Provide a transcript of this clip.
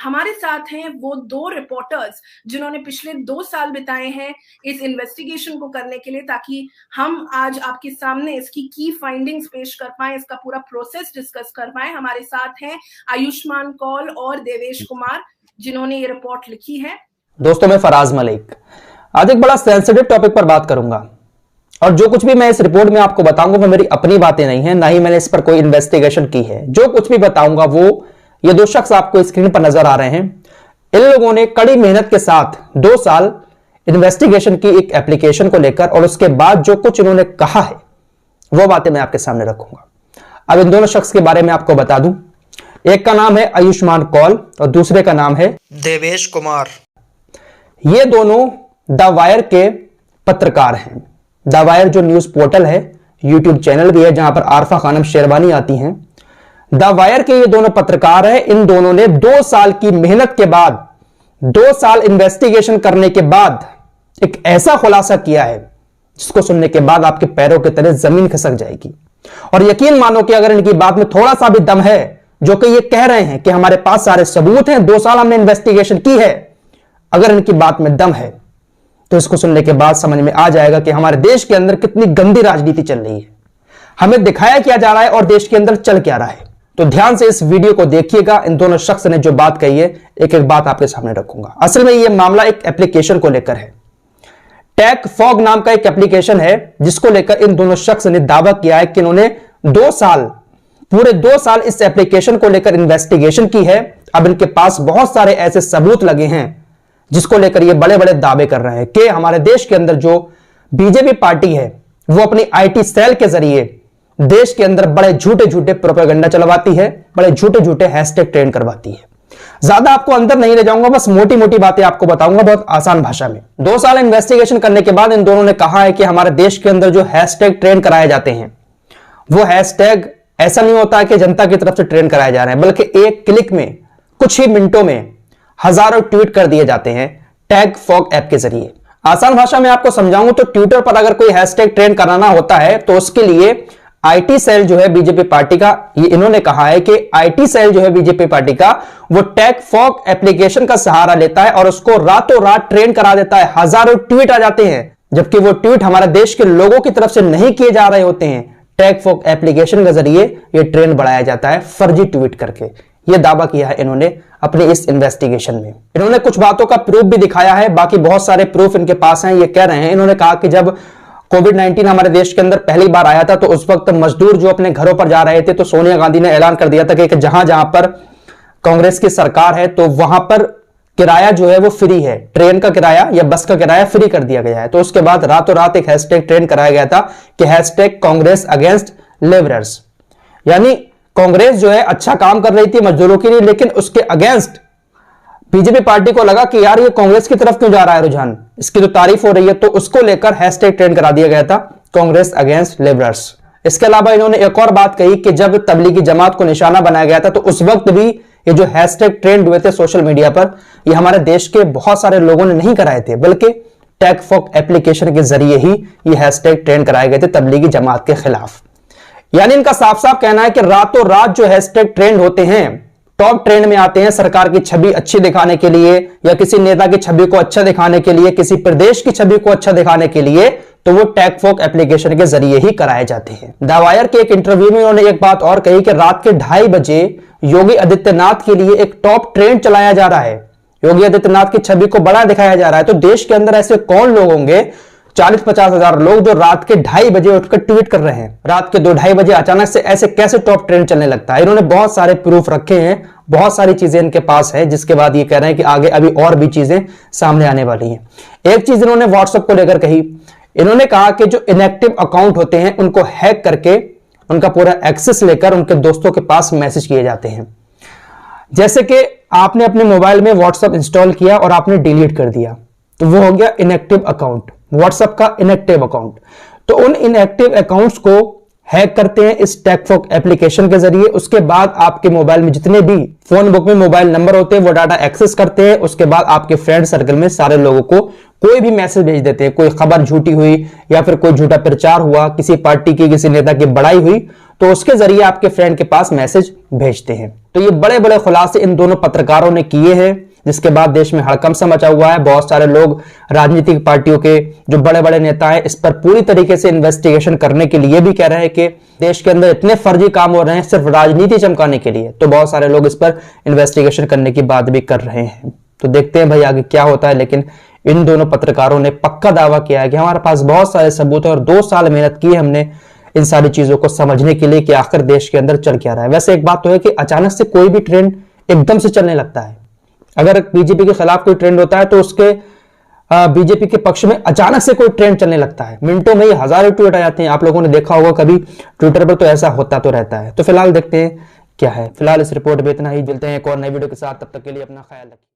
हमारे साथ हैं वो दो रिपोर्टर्स जिन्होंने पिछले 2 साल बिताए हैं इस इन्वेस्टिगेशन को करने के लिए, ताकि हम आज आपके सामने इसकी की फाइंडिंग्स पेश कर पाए, इसका पूरा प्रोसेस डिस्कस कर पाए। हमारे साथ हैं आयुष्मान कौल और देवेश कुमार जिन्होंने ये रिपोर्ट लिखी है। दोस्तों, मैं फराज मलिक आज एक बड़ा सेंसिटिव टॉपिक पर बात करूंगा और जो कुछ भी मैं इस रिपोर्ट में आपको बताऊंगा वो मेरी अपनी बातें नहीं है, ना ही मैंने इस पर कोई इन्वेस्टिगेशन की है। जो कुछ भी बताऊंगा वो ये दो शख्स आपको स्क्रीन पर नजर आ रहे हैं, इन लोगों ने कड़ी मेहनत के साथ 2 साल इन्वेस्टिगेशन की एक एप्लीकेशन को लेकर, और उसके बाद जो कुछ इन्होंने कहा है वो बातें मैं आपके सामने रखूंगा। अब इन दोनों शख्स के बारे में आपको बता दूं, एक का नाम है आयुष्मान कौल और दूसरे का नाम है देवेश कुमार। ये दोनों द वायर के पत्रकार हैं। द वायर जो न्यूज पोर्टल है, यूट्यूब चैनल भी है जहां पर आरफा खानम शेरवानी आती हैं। द वायर के ये दोनों पत्रकार हैं। इन दोनों ने 2 साल की मेहनत के बाद, 2 साल इन्वेस्टिगेशन करने के बाद एक ऐसा खुलासा किया है जिसको सुनने के बाद आपके पैरों के तले जमीन खिसक जाएगी। और यकीन मानो कि अगर इनकी बात में थोड़ा सा भी दम है, जो कि ये कह रहे हैं कि हमारे पास सारे सबूत हैं, 2 साल हमने इन्वेस्टिगेशन की है, अगर इनकी बात में दम है तो इसको सुनने के बाद समझ में आ जाएगा कि हमारे देश के अंदर कितनी गंदी राजनीति चल रही है, हमें दिखाया क्या जा रहा है और देश के अंदर चल क्या रहा है। तो ध्यान से इस वीडियो को देखिएगा। इन दोनों शख्स ने जो बात कही है, एक एक बात आपके सामने रखूंगा। असल में यह मामला एक एप्लीकेशन को लेकर है। टेक फॉग नाम का एक एप्लीकेशन है जिसको लेकर इन दोनों शख्स ने दावा किया है कि इन्होंने 2 साल, पूरे 2 साल इस एप्लीकेशन को लेकर इन्वेस्टिगेशन की है। अब इनके पास बहुत सारे ऐसे सबूत लगे हैं जिसको लेकर ये बड़े बड़े दावे कर रहे हैं कि हमारे देश के अंदर जो बीजेपी पार्टी है वो अपनी आईटी सेल के जरिए देश के अंदर बड़े झूठे झूठे प्रोपेगेंडा चलवाती है, बड़े झूठे झूठे हैशटैग ट्रेंड करवाती है। ज्यादा आपको अंदर नहीं ले जाऊंगा, बस मोटी मोटी बातें आपको बताऊंगा बहुत आसान भाषा में। 2 साल इन्वेस्टिगेशन करने के बाद इन दोनों ने कहा है कि हमारे देश के अंदर जो हैशटैग ट्रेंड कराए जाते हैं वो हैशटैग ऐसा नहीं होता है कि जनता की तरफ से ट्रेंड कराए जा रहे हैं, बल्कि एक क्लिक में, कुछ ही मिनटों में हजारों ट्वीट कर दिए जाते हैं टैग फॉग ऐप के जरिए। आसान भाषा में आपको समझाऊं तो ट्विटर पर अगर कोई हैशटैग ट्रेंड कराना होता है तो उसके लिए आईटी सेल जो है बीजेपी पार्टी का, ये इन्होंने कहा है कि आईटी सेल जो है बीजेपी पार्टी का, वो टैग फॉग एप्लीकेशन का सहारा लेता है और उसको रातों रात ट्रेंड करा देता है। हजारों ट्वीट आ जाते हैं, जबकि वो ट्वीट हमारे देश के लोगों की तरफ से नहीं किए जा रहे होते हैं। टैग फॉग एप्लीकेशन के जरिए ये ट्रेंड बढ़ाया जाता है फर्जी ट्वीट करके। ये दावा किया है इन्होंने अपने इस इन्वेस्टिगेशन में। इन्होंने कुछ बातों का प्रूफ भी दिखाया है, बाकी बहुत सारे प्रूफ इनके पास हैं। ये कह रहे हैं, इन्होंने कहा कि जब कोविड-19 हमारे देश के अंदर पहली बार आया था तो उस वक्त मजदूर जो अपने घरों पर जा रहे थे तो सोनिया गांधी ने ऐलान कर दिया था कि जहां जहां पर कांग्रेस की सरकार है तो वहां पर किराया जो है वो फ्री है, ट्रेन का किराया या बस का किराया फ्री कर दिया गया है। तो उसके बाद रातों रात एक हैशटैग ट्रेंड कराया गया था कि हैशटैग कांग्रेस अगेंस्ट लेबरर्स, यानी कांग्रेस जो है अच्छा काम कर रही थी मजदूरों के लिए, लेकिन उसके अगेंस्ट बीजेपी पार्टी को लगा कि यार ये कांग्रेस की तरफ क्यों जा रहा है रुझान, इसकी तो तारीफ हो रही है, तो उसको लेकर हैशटैग ट्रेंड करा दिया गया था कांग्रेस अगेंस्ट लेबरर्स। इसके अलावा इन्होंने एक और बात कही कि जब तबलीगी जमात को निशाना बनाया गया था तो उस वक्त भी ये जो हैशटैग ट्रेंड हुए थे सोशल मीडिया पर, ये हमारे देश के बहुत सारे लोगों ने नहीं कराए थे, बल्कि टैग फॉग एप्लीकेशन के जरिए ही ये हैशटैग ट्रेंड कराए गए थे तबलीगी जमात के खिलाफ। यानी इनका साफ साफ कहना है कि रातों रात जो हैशटैग ट्रेंड होते हैं, टॉप ट्रेंड में आते हैं सरकार की छवि अच्छी दिखाने के लिए या किसी नेता की छवि को अच्छा दिखाने के लिए, किसी प्रदेश की छवि को अच्छा दिखाने के लिए, तो वो टैग फॉग एप्लीकेशन के जरिए ही कराए जाते हैं। द वायर के एक इंटरव्यू में उन्होंने एक बात और कही कि रात के 2:30 बजे योगी आदित्यनाथ के लिए एक टॉप ट्रेंड चलाया जा रहा है, योगी आदित्यनाथ की छवि को बड़ा दिखाया जा रहा है। तो देश के अंदर ऐसे कौन लोग होंगे, 40-50 हजार लोग जो रात के 2:30 बजे उठकर ट्वीट कर रहे हैं। रात के 2-2:30 बजे अचानक से ऐसे कैसे टॉप ट्रेंड चलने लगता है। इन्होंने बहुत सारे प्रूफ रखे हैं, बहुत सारी चीजें इनके पास है, जिसके बाद ये कह रहे हैं कि आगे अभी और भी चीजें सामने आने वाली हैं। एक चीज इन्होंने व्हाट्सएप को लेकर कही, इन्होंने कहा कि जो इनएक्टिव अकाउंट होते हैं उनको हैक करके उनका पूरा एक्सेस लेकर उनके दोस्तों के पास मैसेज किए जाते हैं। जैसे कि आपने अपने मोबाइल में व्हाट्सएप इंस्टॉल किया और आपने डिलीट कर दिया, तो वो हो गया इनएक्टिव अकाउंट, व्हाट्सएप का इनएक्टिव अकाउंट। तो उन इनएक्टिव अकाउंट्स को हैक करते हैं इस टैग फॉग एप्लीकेशन के जरिए। उसके बाद आपके मोबाइल में जितने भी फोन बुक में मोबाइल नंबर होते हैं वो डाटा एक्सेस करते हैं। उसके बाद आपके फ्रेंड सर्कल में सारे लोगों को कोई भी मैसेज भेज देते हैं, कोई खबर झूठी हुई या फिर कोई झूठा प्रचार हुआ, किसी पार्टी की किसी नेता की बड़ाई हुई, तो उसके जरिए आपके फ्रेंड के पास मैसेज भेजते हैं। तो ये बड़े बड़े खुलासे इन दोनों पत्रकारों ने किए हैं, जिसके बाद देश में हड़कंप सा मचा हुआ है। बहुत सारे लोग, राजनीतिक पार्टियों के जो बड़े बड़े नेता हैं, इस पर पूरी तरीके से इन्वेस्टिगेशन करने के लिए भी कह रहे हैं कि देश के अंदर इतने फर्जी काम हो रहे हैं सिर्फ राजनीति चमकाने के लिए। तो बहुत सारे लोग इस पर इन्वेस्टिगेशन करने की बात भी कर रहे हैं। तो देखते हैं भाई आगे क्या होता है। लेकिन इन दोनों पत्रकारों ने पक्का दावा किया है कि हमारे पास बहुत सारे सबूत है और 2 साल मेहनत की हमने इन सारी चीजों को समझने के लिए कि आखिर देश के अंदर चल क्या रहा है। वैसे एक बात तो है कि अचानक से कोई भी ट्रेंड एकदम से चलने लगता है। अगर बीजेपी के खिलाफ कोई ट्रेंड होता है तो उसके बीजेपी के पक्ष में अचानक से कोई ट्रेंड चलने लगता है, मिनटों में ही हजारों ट्वीट आ जाते हैं। आप लोगों ने देखा होगा कभी ट्विटर पर, तो ऐसा होता तो रहता है। तो फिलहाल देखते हैं क्या है। फिलहाल इस रिपोर्ट में इतना ही, मिलते हैं एक और नई वीडियो के साथ, तब तक के लिए अपना ख्याल रखिए।